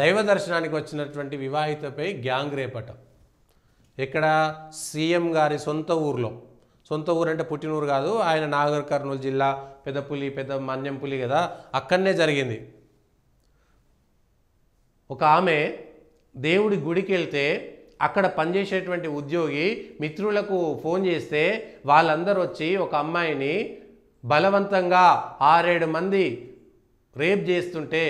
దైవ దర్శనానికి వచ్చినటువంటి వివాహితపై గ్యాంగ్ రేపట. ఇక్కడ సీఎం గారి సొంత ఊర్లో, సొంత ఊరు అంటే పుట్టినూరు కాదు, ఆయన నాగర్ కర్నూలు జిల్లా పెద్దపులి మన్యంపులి కదా, అక్కడనే జరిగింది. ఒక ఆమె దేవుడి గుడికి వెళ్తే అక్కడ పనిచేసేటువంటి ఉద్యోగి మిత్రులకు ఫోన్ చేస్తే వాళ్ళందరూ వచ్చి ఒక అమ్మాయిని బలవంతంగా 6-7 మంది రేప్ చేస్తుంటే,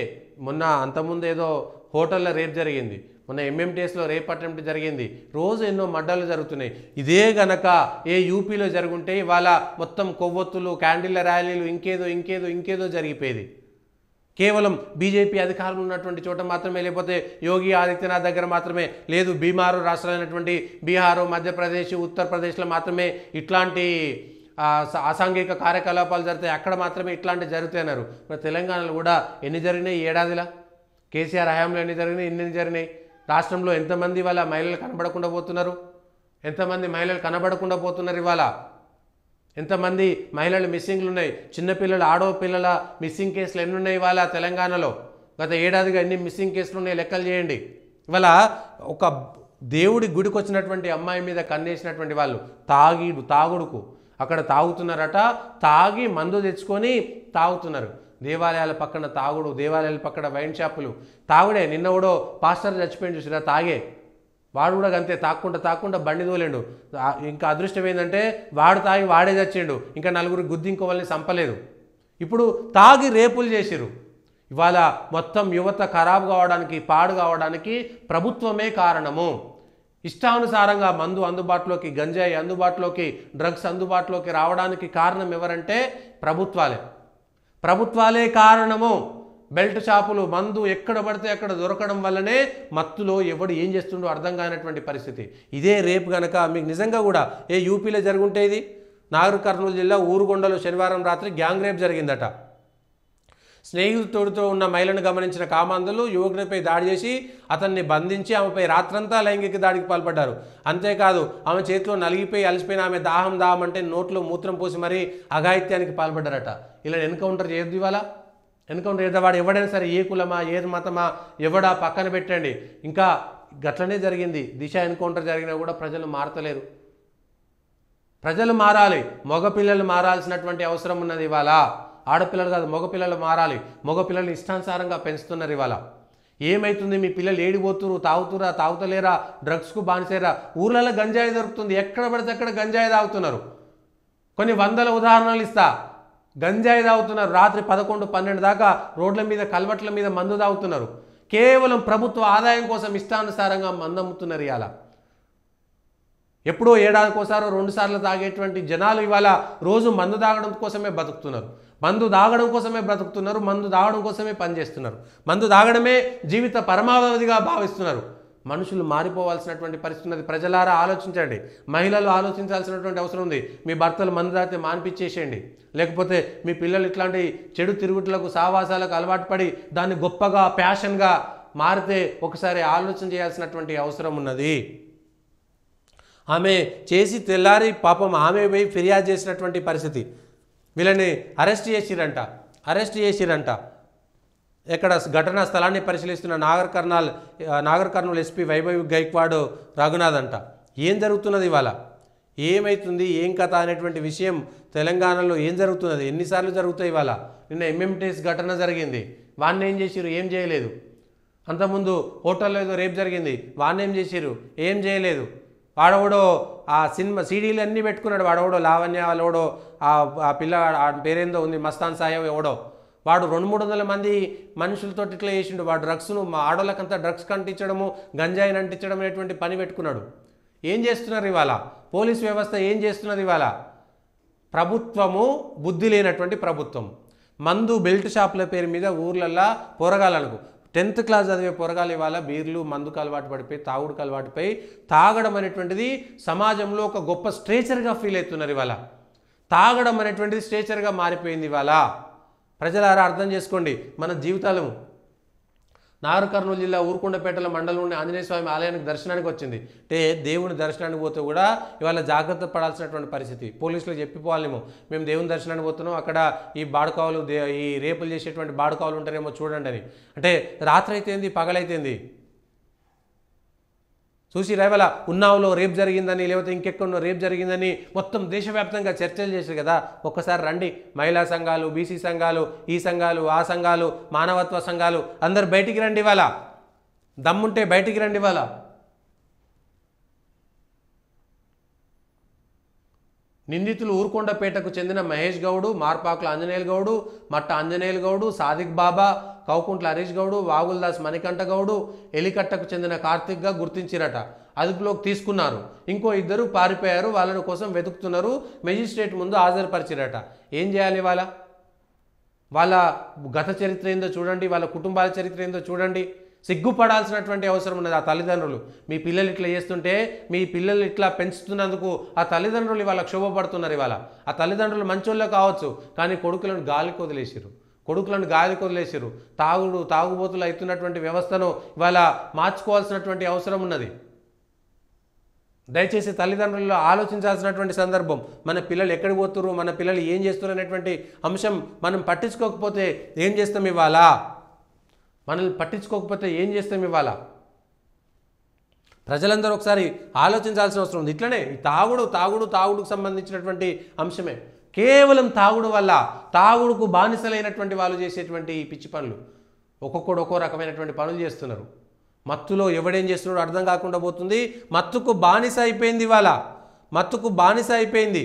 మొన్న అంతకుముందు ఏదో హోటల్లో రేప్ జరిగింది, మొన్న ఎంఎంటీఎస్లో రేప్ అటెంప్ట్ జరిగింది, రోజు ఎన్నో మర్డర్లు జరుగుతున్నాయి. ఇదే గనక ఏ యూపీలో జరుగుంటే ఇవాళ మొత్తం కొవ్వొత్తులు, క్యాండిల్ల ర్యాలీలు, ఇంకేదో జరిగిపోయేది. కేవలం బీజేపీ అధికారులు ఉన్నటువంటి చోట మాత్రమే, లేకపోతే యోగి ఆదిత్యనాథ్ దగ్గర మాత్రమే లేదు, బీమారు రాష్ట్రాలైనటువంటి బీహారు, మధ్యప్రదేశ్, ఉత్తరప్రదేశ్లో మాత్రమే ఇట్లాంటి అసాంఘిక కార్యకలాపాలు జరుగుతాయి, అక్కడ మాత్రమే ఇట్లాంటివి జరుగుతాయన్నారు. మరి తెలంగాణలో కూడా ఎన్ని జరిగినాయి? ఏడాదిలా కేసీఆర్ హయాంలో ఎన్ని జరిగినాయి? ఇన్ని జరిగినాయి. రాష్ట్రంలో ఎంతమంది ఇవాళ మహిళలు కనబడకుండా పోతున్నారు? ఎంతమంది మహిళలు కనబడకుండా పోతున్నారు? ఇవాళ ఎంతమంది మహిళలు మిస్సింగ్లు ఉన్నాయి? చిన్నపిల్లలు, ఆడపిల్లల మిస్సింగ్ కేసులు ఎన్ని ఉన్నాయి ఇవాళ తెలంగాణలో? గత ఏడాదిగా ఎన్ని మిస్సింగ్ కేసులు ఉన్నాయి లెక్కలు చేయండి. ఇవాళ ఒక దేవుడి గుడికి వచ్చినటువంటి అమ్మాయి మీద కన్నేసినటువంటి వాళ్ళు తాగుడుకు అక్కడ తాగుతున్నారట, తాగి మందు తెచ్చుకొని తాగుతున్నారు. దేవాలయాల పక్కన తాగుడు, దేవాలయాల పక్కన వైన్ షాపులు, తాగుడే. నిన్న కూడా పాస్టర్ చచ్చిపోయింది చూసిరా, తాగే. వాడు కూడా అంతే, తాక్కుండా బండి తోలేండు. ఇంకా అదృష్టం ఏంటంటే వాడు తాగి వాడే చచ్చిండు, ఇంకా నలుగురు గుద్దింకో వాళ్ళని చంపలేదు. ఇప్పుడు తాగి రేపులు చేసిరు. ఇవాళ మొత్తం యువత ఖరాబ్ కావడానికి, పాడు కావడానికి ప్రభుత్వమే కారణము. ఇష్టానుసారంగా మందు అందుబాటులోకి, గంజాయి అందుబాటులోకి, డ్రగ్స్ అందుబాటులోకి రావడానికి కారణం ఎవరంటే ప్రభుత్వాలే కారణము. బెల్ట్ షాపులు, మందు ఎక్కడ పడితే అక్కడ దొరకడం వల్లనే మత్తులో ఎవడు ఏం చేస్తుండో అర్థం కానటువంటి పరిస్థితి. ఇదే రేపు కనుక మీకు నిజంగా కూడా ఏ యూపీలో జరుగుంటే, ఇది నాగర్ కర్నూలు జిల్లా ఊరుగొండలో శనివారం రాత్రి గ్యాంగ్ రేప్ జరిగిందట. స్నేహితుడితో ఉన్న మహిళను గమనించిన కామాంధులు యువకుడిపై దాడి చేసి అతన్ని బంధించి ఆమెపై రాత్రంతా లైంగిక దాడికి పాల్పడ్డారు. అంతేకాదు ఆమె చేతిలో నలిగిపోయి అలసిపోయిన ఆమె దాహం అంటే నోట్లో మూత్రం పోసి మరీ అఘాయిత్యానికి పాల్పడ్డారట. ఇలా ఎన్కౌంటర్ చేయొద్దు. ఇవాళ ఎన్కౌంటర్ చేద్దాం. వాడు ఎవడైనా సరే, ఏ కులమా, ఏ మతమా, ఎవడా పక్కన పెట్టండి. ఇంకా గట్లనే జరిగింది. దిశ ఎన్కౌంటర్ జరిగినా కూడా ప్రజలు మారతలేరు. ప్రజలు మారాలి. మగపిల్లలు మారాల్సినటువంటి అవసరం ఉన్నది. ఇవాళ ఆడపిల్లలు కాదు, మగపిల్లలు మారాలి. మగపిల్లలు ఇష్టానుసారంగా పెంచుతున్నారు. ఇవాళ ఏమవుతుంది? మీ పిల్లలు ఏడిపోతురు, తాగుతలేరా, డ్రగ్స్కు బానిసేరా. ఊర్లలో గంజాయి దొరుకుతుంది, ఎక్కడ పడితే అక్కడ గంజాయి తాగుతున్నారు. కొన్ని వందల ఉదాహరణలు ఇస్తా. గంజాయి తాగుతున్నారు, రాత్రి 11-12 దాకా రోడ్ల మీద, కల్వట్ల మీద మందు తాగుతున్నారు. కేవలం ప్రభుత్వ ఆదాయం కోసం ఇష్టానుసారంగా మందు అమ్ముతున్నారు. ఇవాళ ఎప్పుడో ఏడాదికోసారో 2 సార్లు తాగేటువంటి జనాలు ఇవాళ రోజు మందు తాగడం కోసమే బతుకుతున్నారు. మందు తాగడం కోసమే పనిచేస్తున్నారు. మందు తాగడమే జీవిత పరమావధిగా భావిస్తున్నారు. మనుషులు మారిపోవాల్సినటువంటి పరిస్థితి ఉన్నది. ప్రజలారా ఆలోచించండి. మహిళలు ఆలోచించాల్సినటువంటి అవసరం ఉంది. మీ భర్తలు మందు తాగితే మానిపించేసేయండి. లేకపోతే మీ పిల్లలు ఇట్లాంటి చెడు తిరుగుట్లకు, సావాసాలకు అలవాటు పడి దాన్ని గొప్పగా, ప్యాషన్గా మారితే ఒకసారి ఆలోచన చేయాల్సినటువంటి అవసరం ఉన్నది. ఆమె చేసి తెల్లారి పాపం ఆమె పోయి ఫిర్యాదు చేసినటువంటి పరిస్థితి. వీళ్ళని అరెస్ట్ చేసిరంట. ఇక్కడ ఘటనా స్థలాన్ని పరిశీలిస్తున్న నాగర్ కర్నూలు ఎస్పీ వైభవ్ గైక్వాడ్ రఘునాథ్ అంట. ఏం జరుగుతున్నది ఇవాళ? ఏమవుతుంది, ఏం కథ అనేటువంటి విషయం తెలంగాణలో ఏం జరుగుతున్నది, ఎన్నిసార్లు జరుగుతాయి? ఇవాళ నిన్న ఎంఎంటీఎస్ ఘటన జరిగింది, వాడిని ఏం చేసిరు? ఏం చేయలేదు. అంతకుముందు హోటల్లో ఏదో రేప్ జరిగింది, వాడిని ఏం చేసిరు? ఏం చేయలేదు. వాడవడో ఆ సినిమా సీడీలు అన్నీ పెట్టుకున్నాడు. వాడవడో లావణ్య వాళ్ళోడో ఆ పిల్ల పేరేందో ఉంది, మస్తాన్ సాయో ఎవడో, వాడు 200-300 మంది మనుషులతో ఇట్లా చేసిండు. వాడు డ్రగ్స్ను ఆడోళ్ళకంతా డ్రగ్స్ కంటించడము, గంజాయిని అంటించడం అనేటువంటి పని పెట్టుకున్నాడు. ఏం చేస్తున్నారు ఇవాళ? పోలీస్ వ్యవస్థ ఏం చేస్తున్నది ఇవాళ? ప్రభుత్వము బుద్ధి లేనటువంటి ప్రభుత్వం. మందు బెల్ట్ షాపుల పేరు మీద ఊర్లల్లో పోరగాళ్ళకు 10th క్లాస్ చదివే పొరగాలు ఇవాళ బీర్లు, మందుకు అలవాటు పడిపోయి, తాగుడుకు అలవాటుపై తాగడం అనేటువంటిది సమాజంలో ఒక గొప్ప స్ట్రేచర్గా ఫీల్ అవుతున్నారు. ఇవాళ తాగడం అనేటువంటిది స్ట్రేచర్గా మారిపోయింది. ఇవాళ ప్రజలారా అర్థం చేసుకోండి. మన జీవితాలు నాగర్ కర్నూలు జిల్లా ఊరుకొండపేటల మండలంలోని ఆంజనేయ స్వామి ఆలయానికి దర్శనానికి వచ్చింది. అంటే దేవుని దర్శనానికి పోతే కూడా ఇవాళ జాగ్రత్త పడాల్సినటువంటి పరిస్థితి. పోలీసులకు చెప్పిపోవాలేమో, మేము దేవుని దర్శనానికి పోతున్నాం, అక్కడ ఈ బాడుకావులు ఈ రేపులు చేసేటువంటి బాడుకావులు ఉంటారేమో చూడండి అని. అంటే రాత్రి అయితేంది పగలైతేంది చూసి రేవల ఉన్నావులో రేపు జరిగిందని, లేకపోతే ఇంకెక్కడో రేపు జరిగిందని మొత్తం దేశవ్యాప్తంగా చర్చలు చేశారు కదా. ఒక్కసారి రండి, మహిళా సంఘాలు, బీసీ సంఘాలు, ఈ సంఘాలు, ఆ సంఘాలు, మానవత్వ సంఘాలు అందరు బయటికి రండి. ఇవాళ దమ్ముంటే బయటికి రండి. ఇవాళ నిందితులు ఊరుకొండపేటకు చెందిన మహేష్ గౌడు, మార్పాకుల ఆంజనేయులు గౌడు, మట్ట ఆంజనేయులు గౌడు, సాదిక్ బాబా, కౌకుంట్ల హరీష్ గౌడు, వాగుల్దాస్ మణికంఠ గౌడు, ఎలికట్టకు చెందిన కార్తిక్గా గుర్తించిరట. అదుపులోకి తీసుకున్నారు. ఇంకో ఇద్దరు పారిపోయారు. వాళ్ళని కోసం వెతుకుతున్నారు. మెజిస్ట్రేట్ ముందు హాజరుపరిచిరట. ఏం చేయాలి? వాళ్ళ గత చరిత్ర ఏందో చూడండి, వాళ్ళ కుటుంబాల చరిత్ర ఏందో చూడండి. సిగ్గుపడాల్సినటువంటి అవసరం ఉన్నది. ఆ తల్లిదండ్రులు మీ పిల్లలు ఇట్లా చేస్తుంటే, మీ పిల్లలు ఇట్లా పెంచుతున్నందుకు ఆ తల్లిదండ్రులు ఇవాళ క్షోభపడుతున్నారు. ఇవాళ ఆ తల్లిదండ్రులు మంచోళ్ళే కావచ్చు, కానీ కొడుకులను గాలికి వదిలేసారు. తాగుబోతులు అవుతున్నటువంటి వ్యవస్థను ఇవాళ మార్చుకోవాల్సినటువంటి అవసరం ఉన్నది. దయచేసి తల్లిదండ్రులు ఆలోచించాల్సినటువంటి సందర్భం. మన పిల్లలు ఎక్కడికి పోతున్నారు, మన పిల్లలు ఏం చేస్తున్నారు అనేటువంటి అంశం మనం పట్టించుకోకపోతే ఏం చేస్తాం? మనల్ని పట్టించుకోకపోతే ఏం చేస్తాం? ప్రజలందరూ ఒకసారి ఆలోచించాల్సిన అవసరం ఉంది. ఇట్లనే ఈ తాగుడుకు సంబంధించినటువంటి అంశమే. కేవలం తాగుడు వల్ల, తాగుడుకు బానిసలైనటువంటి వాళ్ళు చేసేటువంటి ఈ పిచ్చి పనులు, ఒక్కొక్కడు ఒక్కో రకమైనటువంటి పనులు చేస్తున్నారు. మత్తులో ఎవడేం చేస్తున్నాడో అర్థం కాకుండా పోతుంది. మత్తుకు బానిస అయిపోయింది. మత్తుకు బానిస అయిపోయింది.